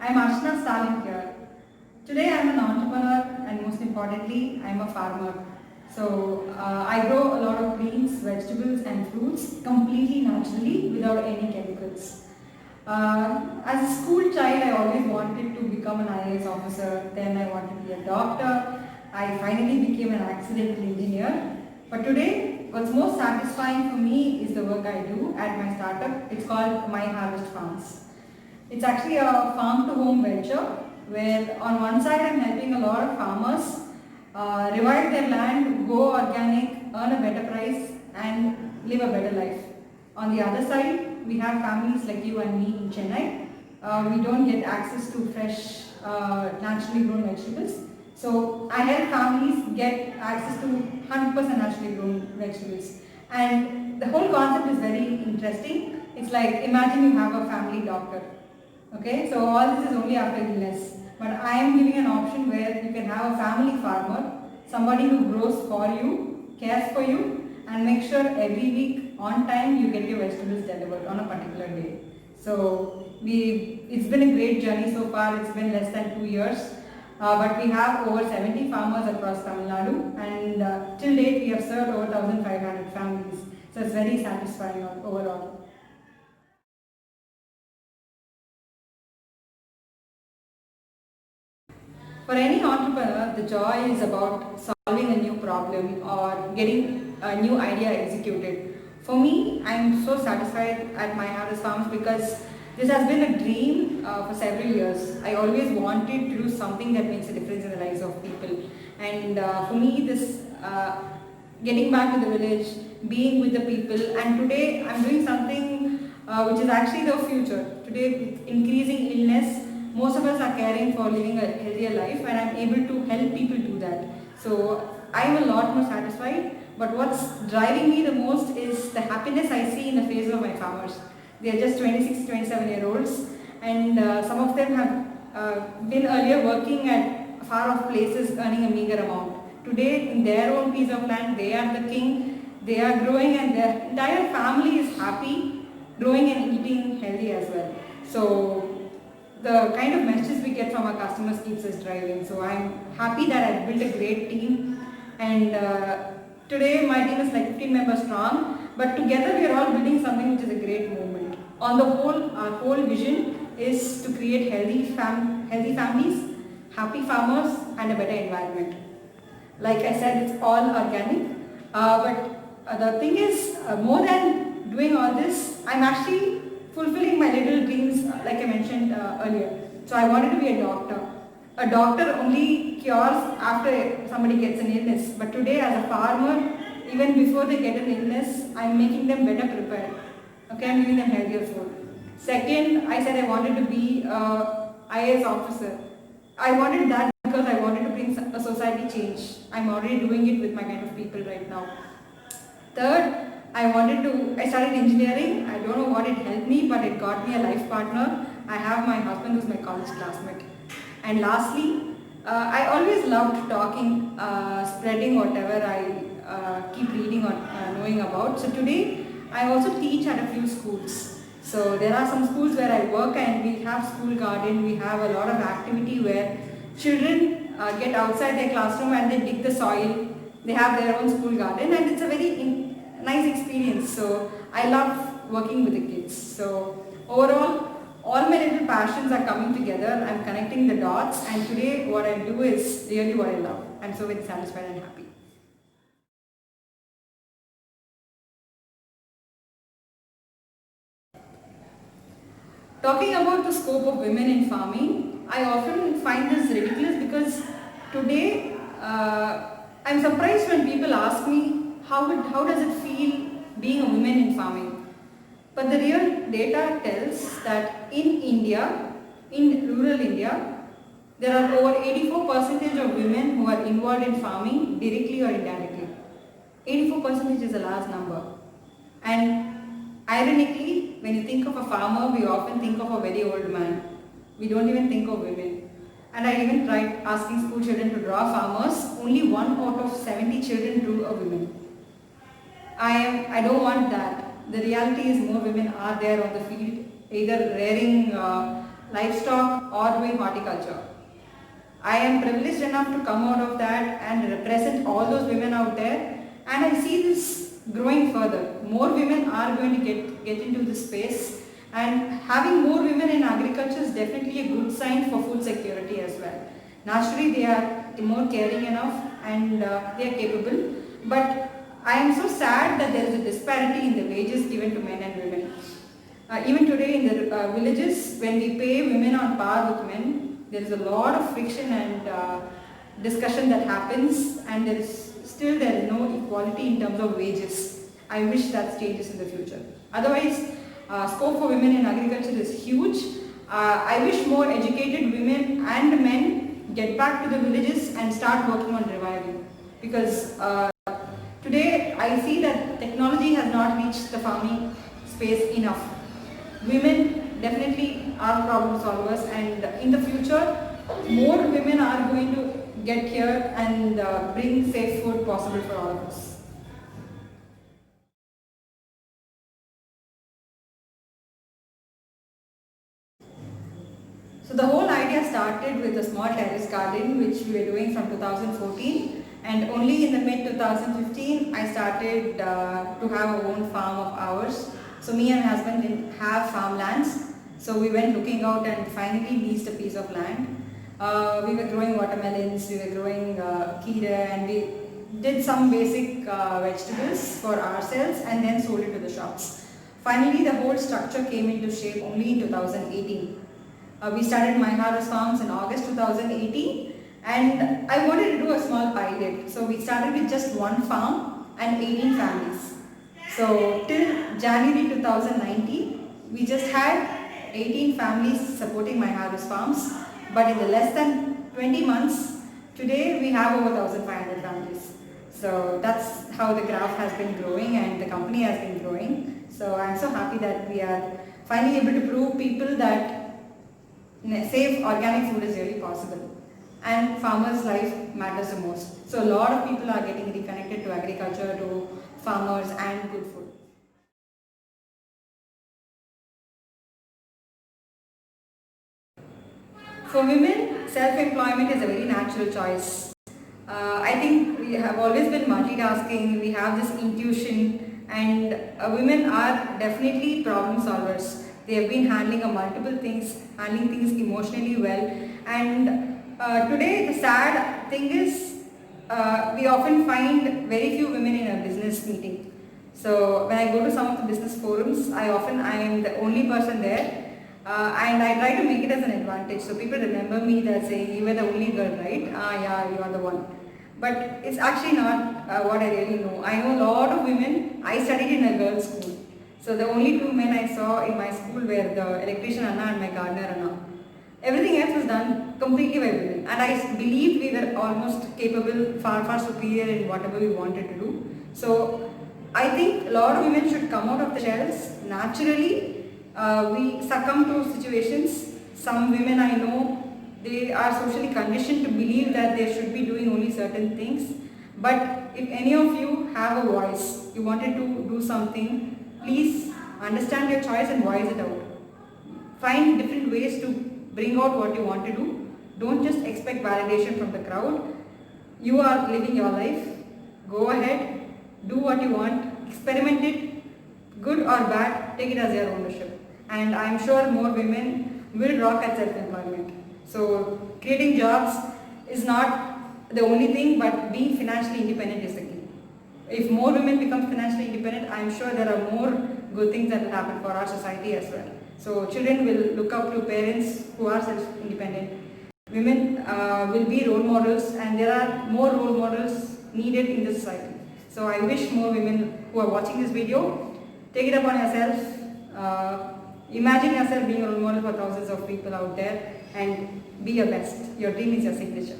I'm Archana Stalin here. Today I'm an entrepreneur and most importantly I'm a farmer. So I grow a lot of greens, vegetables and fruits completely naturally without any chemicals. As a school child I always wanted to become an IAS officer, then I wanted to be a doctor. I finally became an accidental engineer. But today what's most satisfying for me is the work I do at my startup. It's called My Harvest Farms. It's actually a farm-to-home venture where on one side I'm helping a lot of farmers revive their land, go organic, earn a better price and live a better life. On the other side, we have families like you and me in Chennai. We don't get access to fresh, naturally grown vegetables. So I help families get access to 100% naturally grown vegetables. And the whole concept is very interesting. It's like imagine you have a family doctor. Okay, so all this is only after illness. But I am giving an option where you can have a family farmer, somebody who grows for you, cares for you, and make sure every week on time you get your vegetables delivered on a particular day. So it's been a great journey so far. It's been less than 2 years. But we have over 70 farmers across Tamil Nadu, and till date we have served over 1,500 families. So it's very satisfying overall. For any entrepreneur, the joy is about solving a new problem or getting a new idea executed. For me, I'm so satisfied at My Harvest Farms because this has been a dream for several years. I always wanted to do something that makes a difference in the lives of people. And for me, this getting back to the village, being with the people, and today I'm doing something which is actually the future. Today, with increasing illness, most of us are caring for living a healthier life, and I'm able to help people do that. So I'm a lot more satisfied, but what's driving me the most is the happiness I see in the faces of my farmers. They are just 26, 27-year-olds, and some of them have been earlier working at far off places earning a meager amount. Today, in their own piece of land, they are the king, they are growing, and their entire family is happy, growing and eating healthy as well. So the kind of messages we get from our customers keeps us driving. So I'm happy that I've built a great team, and today my team is like 15 members strong, but together we are all building something which is a great movement. On the whole, our whole vision is to create healthy families, happy farmers and a better environment. Like I said, it's all organic, but the thing is, more than doing all this, I'm actually fulfilling my little dreams, like I mentioned earlier. So I wanted to be a doctor. A doctor only cures after somebody gets an illness. But today as a farmer, even before they get an illness, I'm making them better prepared. Okay, I'm giving them healthier food. Second, I said I wanted to be a IAS officer. I wanted that because I wanted to bring a society change. I'm already doing it with my kind of people right now. Third, I started engineering. I don't know what it helped me, but it got me a life partner. I have my husband who's my college classmate. And lastly, I always loved talking, spreading whatever I keep reading or knowing about. So today, I also teach at a few schools. So there are some schools where I work and we have school garden. We have a lot of activity where children get outside their classroom and they dig the soil. They have their own school garden, and it's a very nice experience. So I love working with the kids. So overall, all my little passions are coming together. I'm connecting the dots, and today what I do is really what I love. I'm so very satisfied and happy. Talking about the scope of women in farming, I often find this ridiculous because today I'm surprised when people ask me how does it feel being a woman in farming. But the real data tells that in India, in rural India, there are over 84% of women who are involved in farming directly or indirectly. 84% is a large number. And ironically, when you think of a farmer, we often think of a very old man. We don't even think of women. And I even tried asking school children to draw farmers. Only 1 out of 70 children drew a woman. I don't want that. The reality is more women are there on the field, either rearing livestock or doing horticulture. I am privileged enough to come out of that and represent all those women out there, and I see this growing further. More women are going to get into this space, and having more women in agriculture is definitely a good sign for food security as well. Naturally they are more caring enough and they are capable, but I am so sad that there is a disparity in the wages given to men and women. Even today in the villages, when we pay women on par with men, there is a lot of friction and discussion that happens, and there is no equality in terms of wages. I wish that changes in the future. Otherwise, scope for women in agriculture is huge. I wish more educated women and men get back to the villages and start working on reviving, because today I see that technology has not reached the farming space enough. Women definitely are problem solvers, and in the future more women are going to get here and bring safe food possible for all of us. So the whole idea started with a small terrace garden which we were doing from 2014, and only in the mid 2015 I started to have our own farm of ours. So me and my husband didn't have farmlands, so we went looking out and finally leased a piece of land. We were growing watermelons, we were growing keera, and we did some basic vegetables for ourselves and then sold it to the shops. Finally the whole structure came into shape only in 2018. We started My Harvest Farms in August 2018, and I wanted to do a small pilot. So we started with just one farm and 18 families. So till January 2019, we just had 18 families supporting My Harvest Farms, but in the less than 20 months, today we have over 1,500 families. So that's how the graph has been growing and the company has been growing. So I'm so happy that we are finally able to prove people that safe organic food is really possible, and farmers' life matters the most. So a lot of people are getting reconnected to agriculture, to farmers and good food. For women, self-employment is a very natural choice. I think we have always been multitasking, we have this intuition, and women are definitely problem solvers. They have been handling handling things emotionally well, and today the sad thing is we often find very few women in a business meeting. So when I go to some of the business forums, I am the only person there, and I try to make it as an advantage. So people remember me that saying, you were the only girl, right? Yeah, you are the one. But it's actually not what I really know. I know a lot of women. I studied in a girls' school. So the only two men I saw in my school were the electrician Anna and my gardener Anna. Everything else was done completely by women, and I believed we were almost capable, far superior in whatever we wanted to do. So I think a lot of women should come out of the shells naturally. We succumb to situations. Some women I know, they are socially conditioned to believe that they should be doing only certain things. But if any of you have a voice, you wanted to do something, please understand your choice and voice it out. Find different ways to bring out what you want to do. Don't just expect validation from the crowd. You are living your life. Go ahead, do what you want, experiment it, good or bad, take it as your ownership. And I am sure more women will rock at self-employment. So creating jobs is not the only thing, but being financially independent is the key. If more women become financially independent, I am sure there are more good things that will happen for our society as well. So children will look up to parents who are self-independent. Women will be role models, and there are more role models needed in the society. So I wish more women who are watching this video, take it upon yourself, imagine yourself being a role model for thousands of people out there, and be your best. Your dream is your signature.